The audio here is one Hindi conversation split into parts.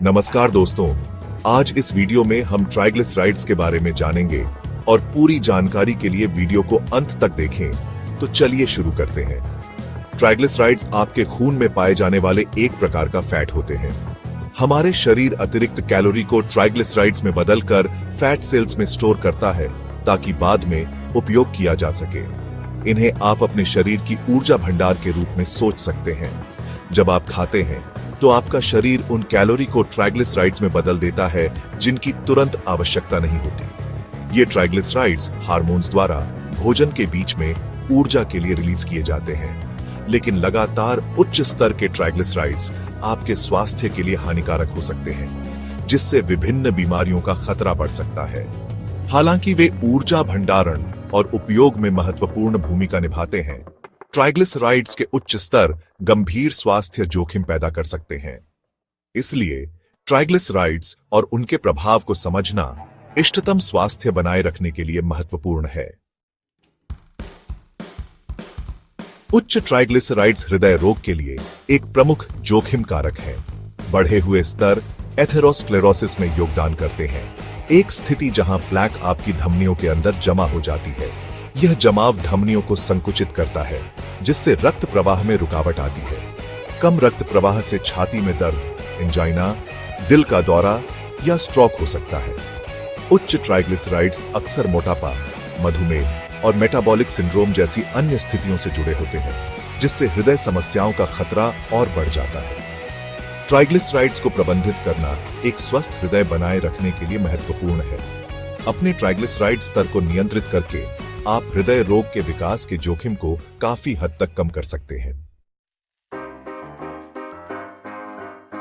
नमस्कार दोस्तों, आज इस वीडियो में हम ट्राइग्लिसराइड्स के बारे में जानेंगे और पूरी जानकारी के लिए वीडियो को अंत तक देखें। तो चलिए शुरू करते हैं। ट्राइग्लिसराइड्स आपके खून में पाए जाने वाले एक प्रकार का फैट होते हैं। हमारे शरीर अतिरिक्त कैलोरी को ट्राइग्लिसराइड्स में बदलकर फैट सेल्स में स्टोर करता है ताकि बाद में उपयोग किया जा सके। इन्हें आप अपने शरीर की ऊर्जा भंडार के रूप में सोच सकते हैं। जब आप खाते हैं तो आपका शरीर उन कैलोरी को ट्राइग्लिसराइड्स में बदल देता है जिनकी तुरंत आवश्यकता नहीं होती। ये ट्राइग्लिसराइड्स हार्मोन्स द्वारा भोजन के बीच में ऊर्जा के लिए रिलीज किए जाते हैं, लेकिन लगातार उच्च स्तर के ट्राइग्लिसराइड्स आपके स्वास्थ्य के लिए हानिकारक हो सकते हैं, जिससे विभिन्न बीमारियों का खतरा बढ़ सकता है। हालांकि वे ऊर्जा भंडारण और उपयोग में महत्वपूर्ण भूमिका निभाते हैं, ट्राइग्लिसराइड्स के उच्च स्तर गंभीर स्वास्थ्य जोखिम पैदा कर सकते हैं। इसलिए ट्राइग्लिसराइड्स और उनके प्रभाव को समझना इष्टतम स्वास्थ्य बनाए रखने के लिए महत्वपूर्ण है। उच्च ट्राइग्लिसराइड्स हृदय रोग के लिए एक प्रमुख जोखिम कारक है। बढ़े हुए स्तर एथेरोस्क्लेरोसिस में योगदान करते हैं, एक स्थिति जहां प्लेक आपकी धमनियों के अंदर जमा हो जाती है। यह जमाव धमनियों को संकुचित करता है, जिससे रक्त प्रवाह में रुकावट आती है। कम रक्त प्रवाह से छाती में दर्द, एंजाइना, दिल का दौरा या स्ट्रोक हो सकता है। उच्च ट्राइग्लिसराइड्स अक्सर मोटापा, मधुमेह और मेटाबॉलिक सिंड्रोम जैसी अन्य स्थितियों से जुड़े होते हैं, जिससे हृदय समस्याओं का खतरा और बढ़ जाता है। ट्राइग्लिसराइड्स को प्रबंधित करना एक स्वस्थ हृदय बनाए रखने के लिए महत्वपूर्ण है। अपने ट्राइग्लिसराइड स्तर को नियंत्रित करके आप हृदय रोग के विकास के जोखिम को काफी हद तक कम कर सकते हैं।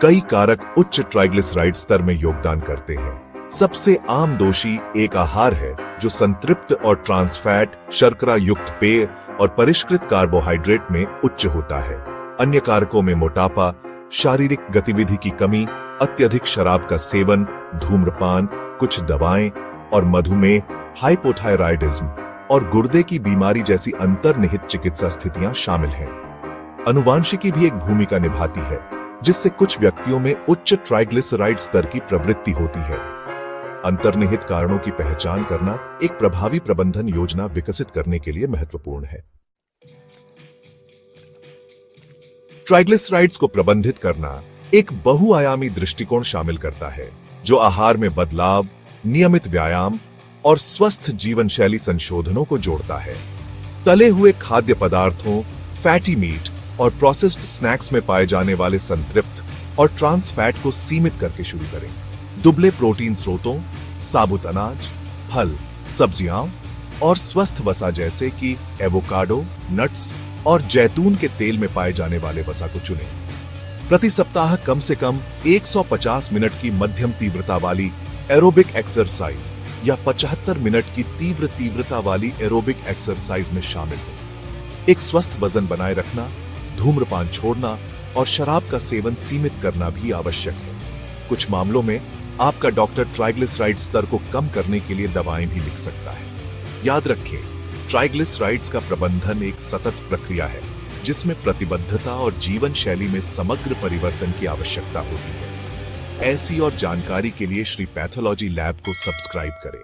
कई कारक उच्च ट्राइग्लिसराइड स्तर में योगदान करते हैं। सबसे आम दोषी एक आहार है जो संतृप्त और ट्रांसफैट, शर्करा युक्त पेय और परिष्कृत कार्बोहाइड्रेट में उच्च होता है। अन्य कारकों में मोटापा, शारीरिक गतिविधि की कमी, अत्यधिक शराब का सेवन, धूम्रपान, कुछ दवाएं और मधुमेह, हाइपोथायराइडिज्म और गुर्दे की बीमारी जैसी अंतर्निहित चिकित्सा स्थितियां शामिल हैं। अनुवांशिकी भी एक भूमिका निभाती है, जिससे कुछ व्यक्तियों में उच्च ट्राइग्लिसराइड स्तर की प्रवृत्ति होती है। अंतर्निहित कारणों की पहचान करना एक प्रभावी प्रबंधन योजना विकसित करने के लिए महत्वपूर्ण है। ट्राइग्लिसराइड्स को प्रबंधित करना एक बहुआयामी दृष्टिकोण शामिल करता है, जो आहार में बदलाव, नियमित व्यायाम और स्वस्थ जीवन शैली संशोधनों को जोड़ता है। तले हुए खाद्य पदार्थों, फैटी मीट और प्रोसेस्ड स्नैक्स में पाए जाने वाले संतृप्त और ट्रांस फैट को सीमित करके शुरू करें। दुबले प्रोटीन स्रोतों, साबुत अनाज, फल, सब्जियां और स्वस्थ वसा जैसे कि एवोकाडो, नट्स और जैतून के तेल में पाए जाने वाले वसा को चुनें। प्रति सप्ताह कम से कम 150 मिनट की मध्यम तीव्रता वाली एरोबिक एक्सरसाइज या 75 मिनट की तीव्रता वाली एरोबिक एक्सरसाइज में शामिल हो। एक स्वस्थ वजन बनाए रखना, धूम्रपान छोड़ना और शराब का सेवन सीमित करना भी आवश्यक है। कुछ मामलों में आपका डॉक्टर ट्राइग्लिसराइड स्तर को कम करने के लिए दवाएं भी लिख सकता है। याद रखें, ट्राइग्लिसराइड्स का प्रबंधन एक सतत प्रक्रिया है, जिसमें प्रतिबद्धता और जीवन शैली में समग्र परिवर्तन की आवश्यकता होती है। ऐसी और जानकारी के लिए श्री पैथोलॉजी लैब को सब्सक्राइब करें।